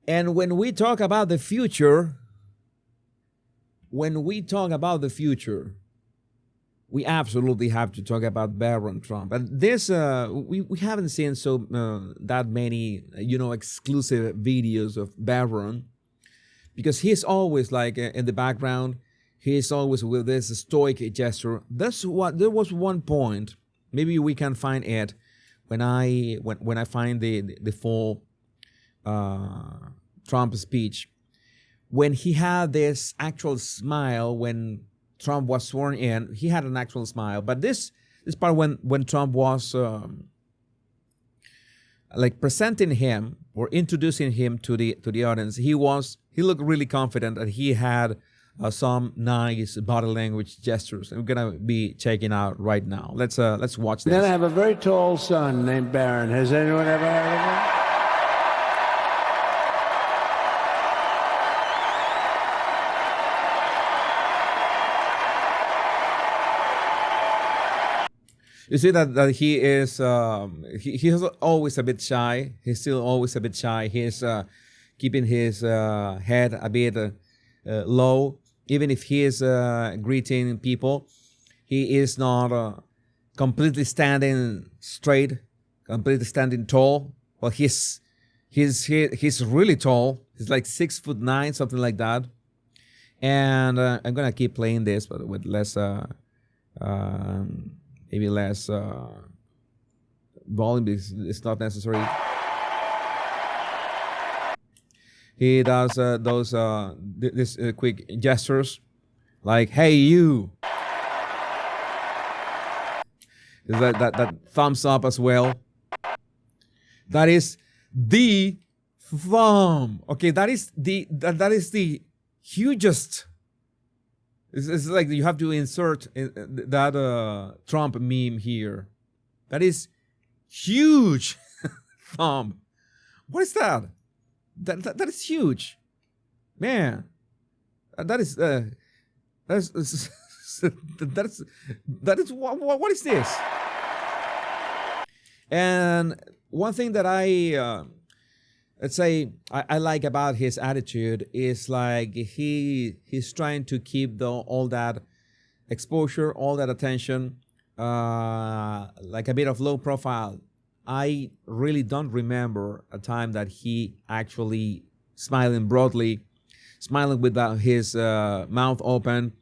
And when we talk about the future, when we talk about the future, we absolutely have to talk about Barron Trump. And this, we haven't seen that many, exclusive videos of Barron, because he's always like in the background. He's always with this stoic gesture. There was one point. Maybe we can find it when I find the full Trump speech, when he had this actual smile when Trump was sworn in. He had an actual smile, but this part when Trump was like presenting him or introducing him to the audience, he looked really confident, and he had some nice body language gestures. And we're gonna be checking out right now. Let's watch this. Then I have a very tall son named Barron. Has anyone ever heard of him? You see that he is he's always a bit shy. He's still always a bit shy. He's keeping his head a bit low. Even if he is greeting people, he is not completely standing straight, completely standing tall. Well, he's really tall. He's like 6'9", something like that. And I'm gonna keep playing this, but with less, maybe less volume. It's not necessary. He does these quick gestures, like "Hey you." Is that thumbs up as well? That is the thumb. Okay, that is the hugest. It's like you have to insert that Trump meme here. That is huge thumb. What is that? That is huge, man. That is what is this? And one thing that I like about his attitude is like he's trying to keep all that exposure, all that attention, like a bit of low profile. I really don't remember a time that he actually smiling broadly, smiling with his mouth open.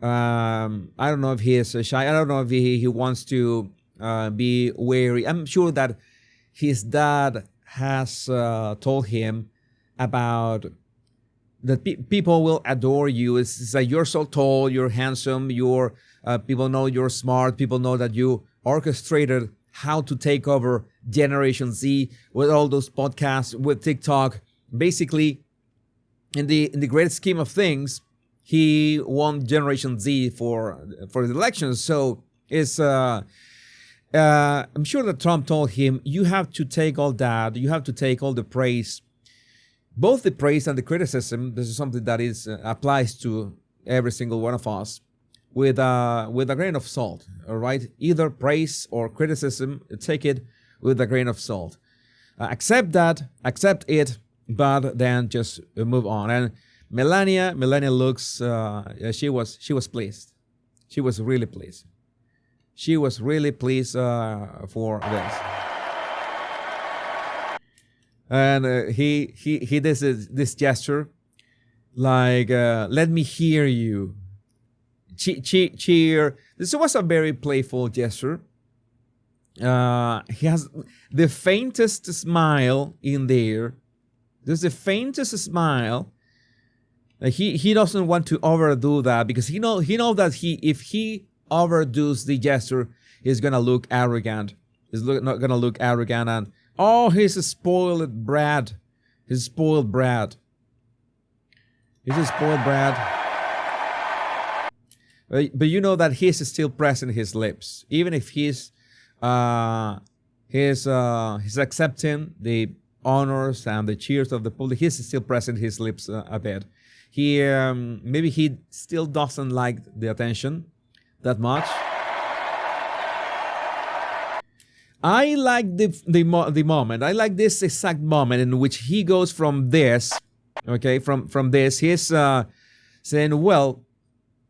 I don't know if he is shy. I don't know if he wants to be wary. I'm sure that his dad has told him about that people will adore you. It's like you're so tall, you're handsome, people know you're smart, people know that you orchestrated how to take over Generation Z with all those podcasts, with TikTok. Basically, in the great scheme of things, he won Generation Z for the elections. So it's I'm sure that Trump told him, you have to take all that, you have to take all the praise, both the praise and the criticism. This is something that applies to every single one of us, with a grain of salt. All right, either praise or criticism, take it with a grain of salt. Accept it, but then just move on. And Melania looks, she was pleased. She was really pleased. She was really pleased for this. And he does this gesture, like let me hear you. Cheer. This was a very playful gesture. He has the faintest smile in there. There's the faintest smile. He doesn't want to overdo that, because he knows that if he overdoes the gesture, he's gonna look arrogant. He's not gonna look arrogant, and he's a spoiled brat. He's a spoiled brat. But you know that he's still pressing his lips, even if he's accepting the honors and the cheers of the public. He's still pressing his lips a bit. Maybe he still doesn't like the attention that much. I like the moment. I like this exact moment in which he goes from this, okay, from this. He's saying, well,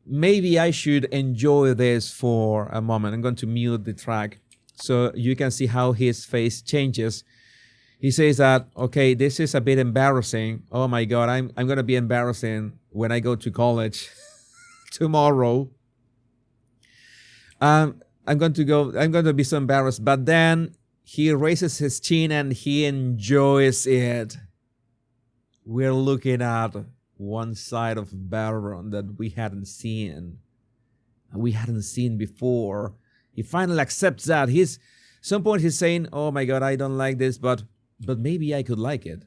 maybe I should enjoy this for a moment. I'm going to mute the track so you can see how his face changes. He says that, okay, this is a bit embarrassing. Oh my God, I'm going to be embarrassing when I go to college tomorrow. I'm going to be so embarrassed. But then he raises his chin and he enjoys it. We're looking at one side of Barron that we hadn't seen before. He finally accepts that. Some point he's saying, oh my God, I don't like this, but maybe I could like it.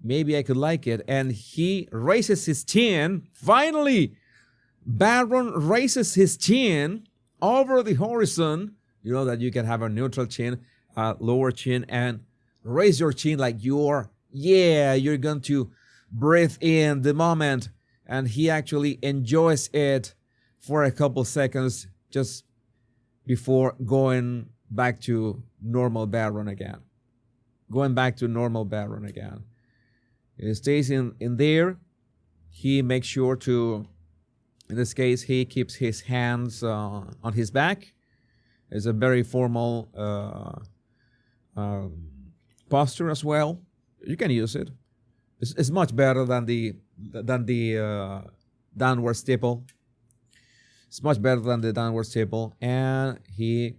Maybe I could like it. And he raises his chin. Finally, Barron raises his chin over the horizon. You know that you can have a neutral chin, a lower chin, and raise your chin like you're going to breathe in the moment. And he actually enjoys it for a couple seconds just before going back to normal Barron again. He stays in there. He makes sure to, in this case, he keeps his hands on his back. It's a very formal posture as well. You can use it. It's much better than the downward staple. It's much better than the downward staple, and he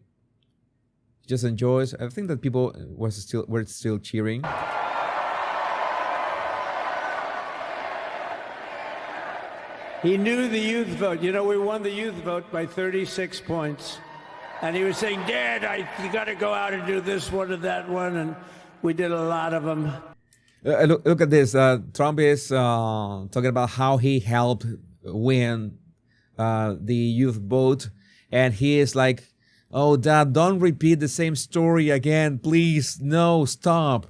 just enjoys. I think that people were still cheering. He knew the youth vote. You know, we won the youth vote by 36 points. And he was saying, Dad, you got to go out and do this one and that one. And we did a lot of them. Look at this. Trump is talking about how he helped win the youth vote. And he is like, oh, Dad, don't repeat the same story again. Please, no, stop.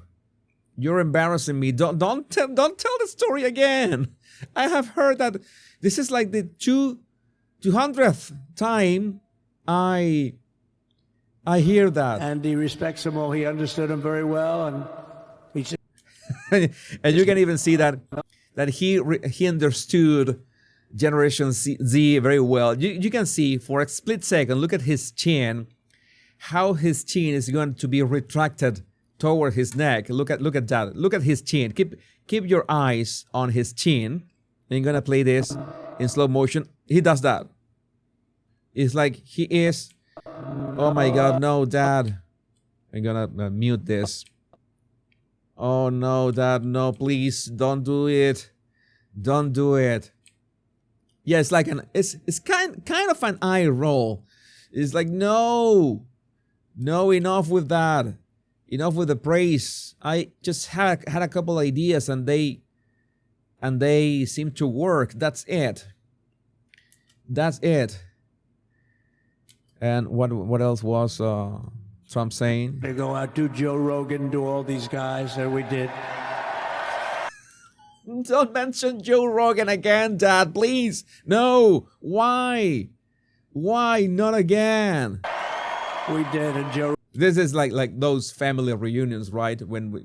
You're embarrassing me. Don't tell the story again. I have heard that this is like the 200th time I hear that. And he respects them all. He understood them very well, and he said, and you can even see that he understood Generation Z very well. You can see for a split second. Look at his chin, how his chin is going to be retracted toward his neck. Look at that. Look at his chin. Keep your eyes on his chin. And you're gonna play this in slow motion. He does that. It's like he is. Oh my God, no, Dad. I'm gonna mute this. Oh no, Dad, no, please, don't do it. Don't do it. Yeah, it's like it's kind of an eye roll. It's like no, enough with that. Enough with the praise. I just had a couple ideas and they seem to work. That's it. And what else was Trump saying? They go out, do Joe Rogan, do all these guys, and we did. Don't mention Joe Rogan again, Dad, please. No. Why? Why not again? We did, and Joe. This is like those family reunions, right? When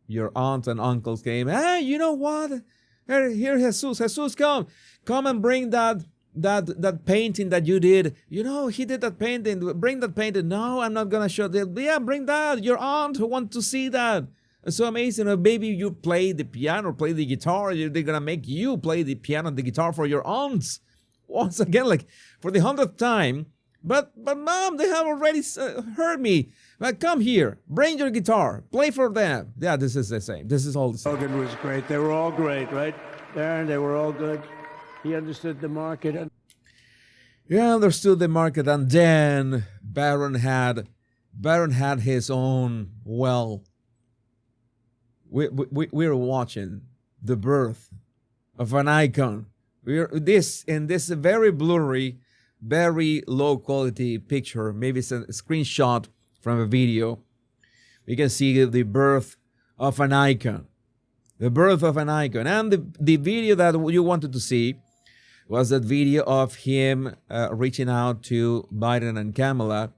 your aunt and uncles came. Hey, you know what? Here, Jesus, come and bring that painting that you did. You know, he did that painting. Bring that painting. No, I'm not gonna show that. Yeah, bring that. Your aunt wants to see that. It's so amazing. Or maybe you play the piano, play the guitar. They're gonna make you play the piano and the guitar for your aunts. Once again, like for the 100th time. But Mom, they have already heard me. But come here, bring your guitar, play for them. Yeah, this is the same. This is all the same. Rogan was great. They were all great, right, Barron? They were all good. He understood the market. Yeah, understood the market. And then Barron had his own. Well, we're watching the birth of an icon. In this very blurry, very low quality picture. Maybe it's a screenshot from a video. We can see the birth of an icon. The birth of an icon. And the video that you wanted to see was that video of him reaching out to Biden and Kamala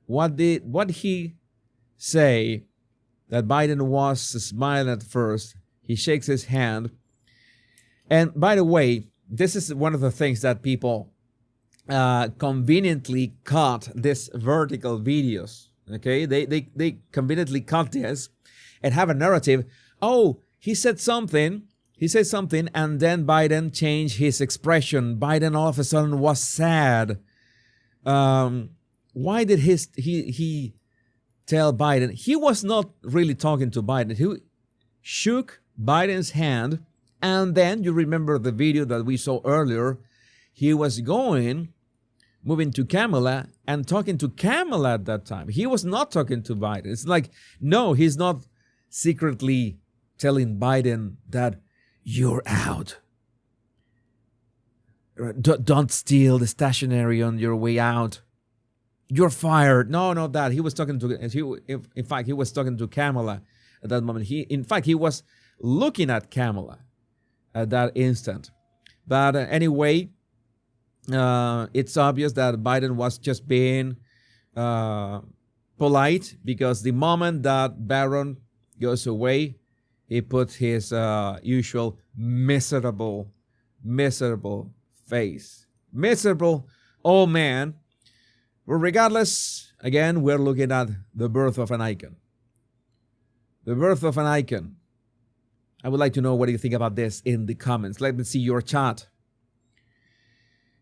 what he say that Biden was smiling at first? He shakes his hand. And by the way, this is one of the things that people conveniently cut these vertical videos. Okay, they conveniently cut this and have a narrative. Oh, he said something, and then Biden changed his expression. Biden all of a sudden was sad. Why did he tell Biden? He was not really talking to Biden. He shook Biden's hand, and then you remember the video that we saw earlier. He was moving to Kamala and talking to Kamala at that time. He was not talking to Biden. It's like, no, he's not secretly telling Biden that you're out. Don't steal the stationery on your way out. You're fired. No, not that. He was talking to, in fact, he was talking to Kamala at that moment. He was looking at Kamala at that instant. But anyway, it's obvious that Biden was just being polite, because the moment that Barron goes away, he put his usual miserable face. Miserable old man. But regardless, again, we're looking at the birth of an icon. The birth of an icon. I would like to know what you think about this in the comments. Let me see your chat.